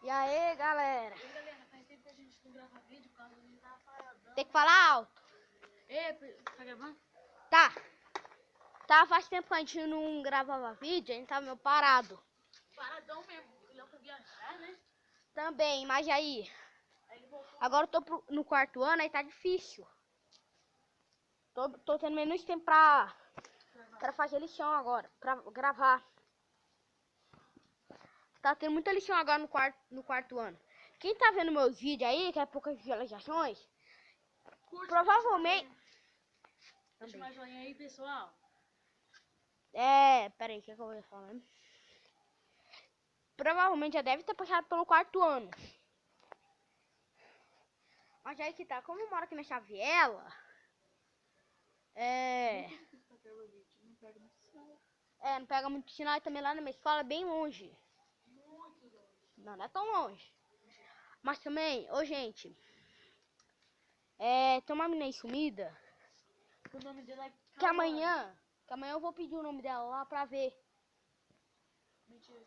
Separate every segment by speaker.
Speaker 1: E aí, galera?
Speaker 2: E galera, faz tempo que a gente não grava vídeo, por causa que tá paradão.
Speaker 1: Tem que falar alto.
Speaker 2: Tá gravando?
Speaker 1: Tá. Tá, faz tempo que a gente não gravava vídeo, a gente tava meio parado.
Speaker 2: Paradão mesmo, o Léo foi viajar, né?
Speaker 1: Também, mas aí?
Speaker 2: Aí ele voltou.
Speaker 1: Agora eu tô no quarto ano, aí tá difícil. Tô tendo menos tempo pra fazer lição agora, pra gravar. Tá tendo muita lição agora no quarto ano. Quem tá vendo meus vídeos aí, que é poucas visualizações,
Speaker 2: Curte,
Speaker 1: provavelmente...
Speaker 2: Deixa mais joinha aí, pessoal.
Speaker 1: Pera aí, o que eu vou falar mesmo? Provavelmente já deve ter passado pelo quarto ano. Mas aí que tá, como eu moro aqui na Xaviela, não pega muito sinal, e também lá na minha escola é bem longe.
Speaker 2: Muito longe.
Speaker 1: Não é tão longe. Mas também, gente, tem uma menina aí sumida,
Speaker 2: O nome dela é
Speaker 1: que amanhã eu vou pedir o nome dela lá pra ver.
Speaker 2: Mentira.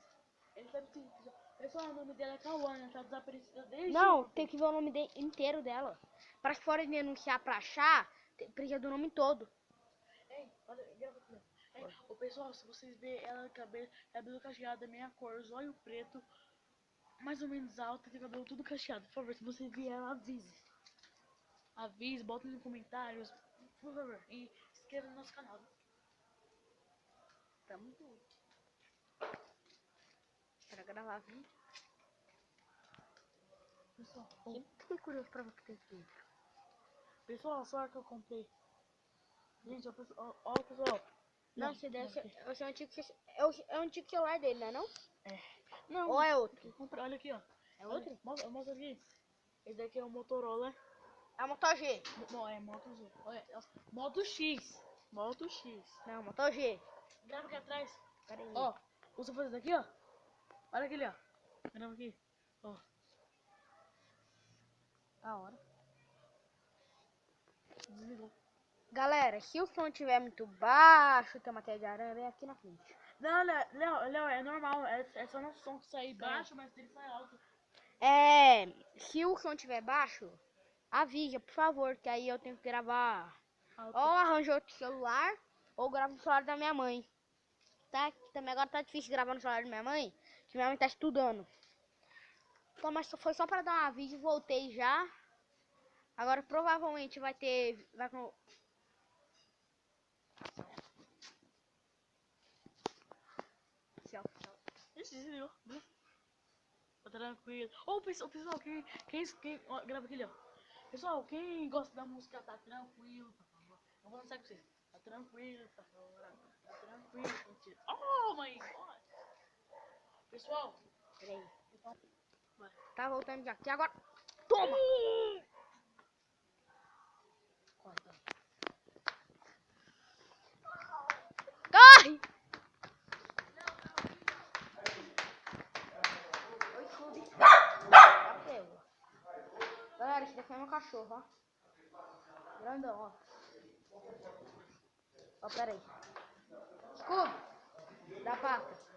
Speaker 2: Ele tá pedindo. Pessoal, o nome dela é Cauana, tá desaparecida desde
Speaker 1: Não,
Speaker 2: ontem.
Speaker 1: tem que ver o nome inteiro dela. Para se forem me anunciar pra achar, precisa do nome todo.
Speaker 2: Ei, olha, grava aqui. Ô pessoal, se vocês verem ela cabelo cacheado, meia cor, os olhos preto, mais ou menos alta, tem cabelo tudo cacheado. Por favor, se vocês verem ela, avise. Avise, bota nos comentários, por favor, e se inscreva no nosso canal.
Speaker 1: Tamo junto. Para gravar vídeo.
Speaker 2: Pessoal,
Speaker 1: Sempre fiquei curioso pra ver o que tem aqui.
Speaker 2: pessoal, a sorte que eu comprei. Gente, ó, pessoal.
Speaker 1: Não, esse é o antigo celular dele, não é não?
Speaker 2: Não.
Speaker 1: Ou é outro?
Speaker 2: Olha aqui, ó.
Speaker 1: É outro?
Speaker 2: Mostra aqui. Esse daqui é o Motorola.
Speaker 1: É o Moto G.
Speaker 2: Não, é Moto Z. Olha, Moto X. Moto X.
Speaker 1: Não, Moto G.
Speaker 2: Grava aqui atrás.
Speaker 1: Pera aí.
Speaker 2: Ó, usa fazer daqui, ó. Olha aquele, ó. Grava aqui. Ó.
Speaker 1: Da hora.
Speaker 2: Desligou.
Speaker 1: Galera, se o som estiver muito baixo, tem uma teia de aranha bem aqui na frente.
Speaker 2: Não, Léo, é normal. É só nosso som que sai baixo, mas ele sai alto.
Speaker 1: Se o som estiver baixo, avisa, por favor, que aí eu tenho que gravar.
Speaker 2: Alto.
Speaker 1: Ou arranjo outro celular, ou gravo no celular da minha mãe. Tá? Também agora tá difícil gravar no celular da minha mãe, que minha mãe tá estudando. Então, mas foi só pra dar um aviso e voltei já. Agora provavelmente vai ter...
Speaker 2: Desligou. Tá tranquilo. Ô, pessoal, ó, grava aquele, ó. Pessoal, quem gosta da música tá tranquilo, por favor. Eu vou lançar com vocês. Tá tranquilo, tá tranquilo, mentira. Oh, mãe, pessoal,
Speaker 1: Peraí. Tá voltando já aqui agora. Toma! Corre! Oi, Scooby. Galera, esse daqui é meu cachorro, ó. Grandão, ó. Ó, pera aí. Scooby, dá pata.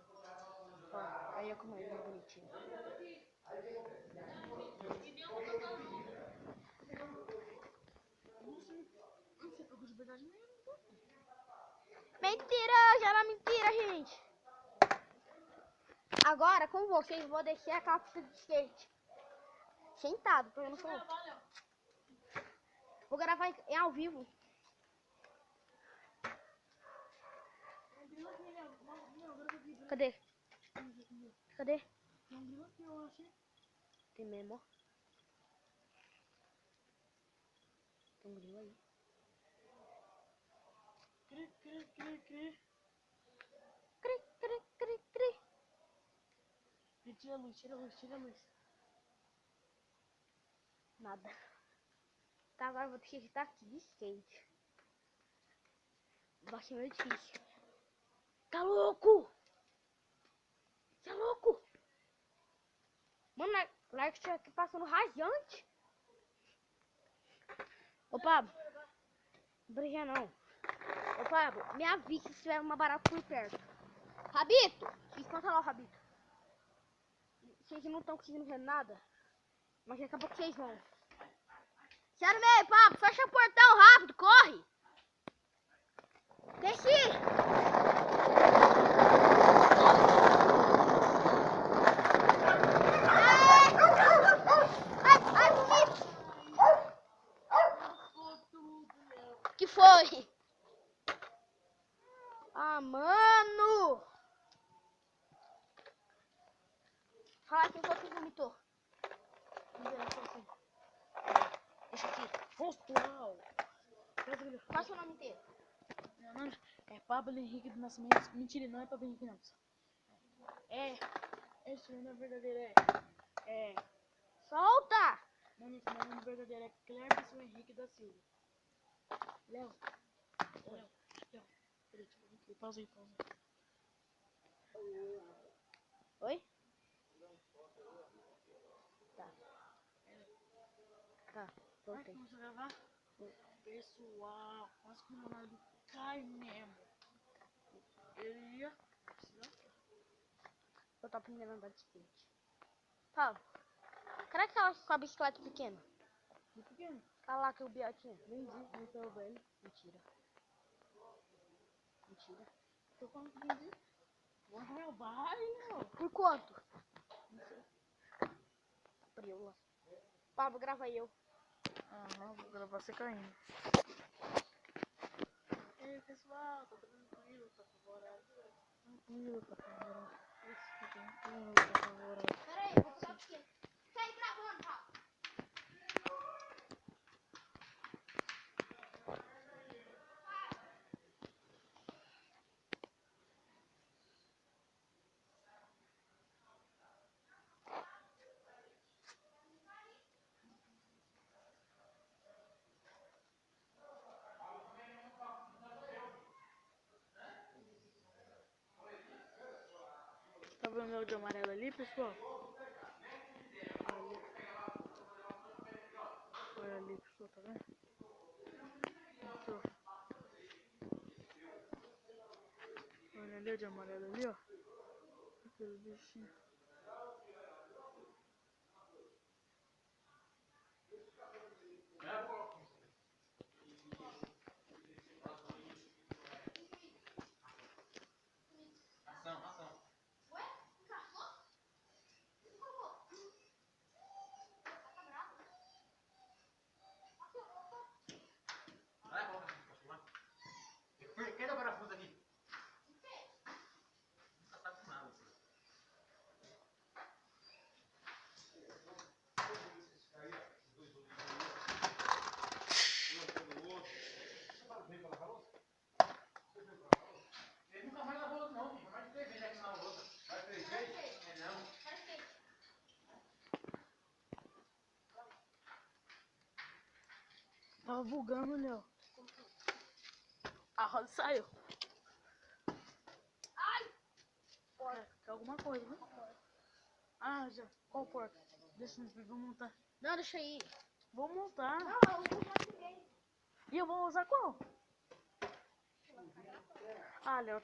Speaker 1: Ó, aí eu como ele, bonitinho.
Speaker 2: Você pegou de verdade mesmo?
Speaker 1: Mentira, já era mentira, gente. Agora, com vocês, vou descer aquela pista de skate. Sentado, porque eu não sou. Vou gravar em ao vivo. Cadê? Cadê? Tem mesmo, ó. Tem um grilo aí.
Speaker 2: Cri.
Speaker 1: Cri, cri, cri, cri.
Speaker 2: Tira a luz.
Speaker 1: Nada. Tá, agora eu vou ter que editar aqui de skate. Vai ser meio difícil. Tá louco? Você é louco? Mano, larga isso aqui passando radiante. Ô, Pablo. Não briga não. Ô, Pablo, me avisa se tiver uma barata por perto. Rabito! Espanta lá o Rabito. Vocês não estão conseguindo ver nada. Mas daqui a pouco vocês vão. Sério mesmo, Pablo. Fecha o portão rápido, corre. Desci. Ai, bonito. Que foi? Ah, mano. Fala quem foi que vomitou. Deixa aqui.
Speaker 2: Monstrual.
Speaker 1: Qual é o seu nome inteiro?
Speaker 2: Meu nome é Pablo Henrique do Nascimento. Mentira, não é Pablo Henrique, não. Esse meu nome verdadeiro é...
Speaker 1: Solta!
Speaker 2: Meu nome verdadeiro é Cleberson Henrique da Silva. Léo. Peraí, pausa aí.
Speaker 1: Oi? Tá, voltei.
Speaker 2: Começou a gravar? Pessoal, quase que o Leonardo cai mesmo. Ele ia...
Speaker 1: Eu tô aprendendo a andar de skate. Paulo, cadê aquela com a bicicleta pequena?
Speaker 2: De pequeno.
Speaker 1: Aquela lá que o Biel tinha.
Speaker 2: Vendi, no teu velho.
Speaker 1: Mentira. Mentira.
Speaker 2: Tô falando que vendi. Vou no meu bairro.
Speaker 1: Por quanto? Não sei. Preula. Pablo, grava aí eu.
Speaker 2: Aham, vou gravar você caindo. Ei, pessoal, tá tranquilo, tá favorável. Tranquilo, tá favorável. Tranquilo, tá favorável.
Speaker 1: Pera aí, eu vou pegar porque... Tá aí gravando, Pablo.
Speaker 2: Tá vendo o de amarelo ali, pessoal? Olha ali, pessoal, tá vendo? Pessoal. Olha ali o de amarelo ali, ó. Aquele bichinho.
Speaker 3: Quem dá parafuso aqui? Não tá com nada. Ele nunca mais lavou outro, não. Fica mais de 3 vezes já que não lavou outro. Mais 3 vezes? É não.
Speaker 2: Tava bugando, Léo. A roda saiu.
Speaker 1: Ai!
Speaker 2: Quer alguma coisa, né? Ah, já. Qual porta? Deixa eu vou montar.
Speaker 1: Não, deixa aí.
Speaker 2: Vou montar.
Speaker 1: Não, eu vou usar ninguém.
Speaker 2: E eu vou usar qual? Ah, Léo.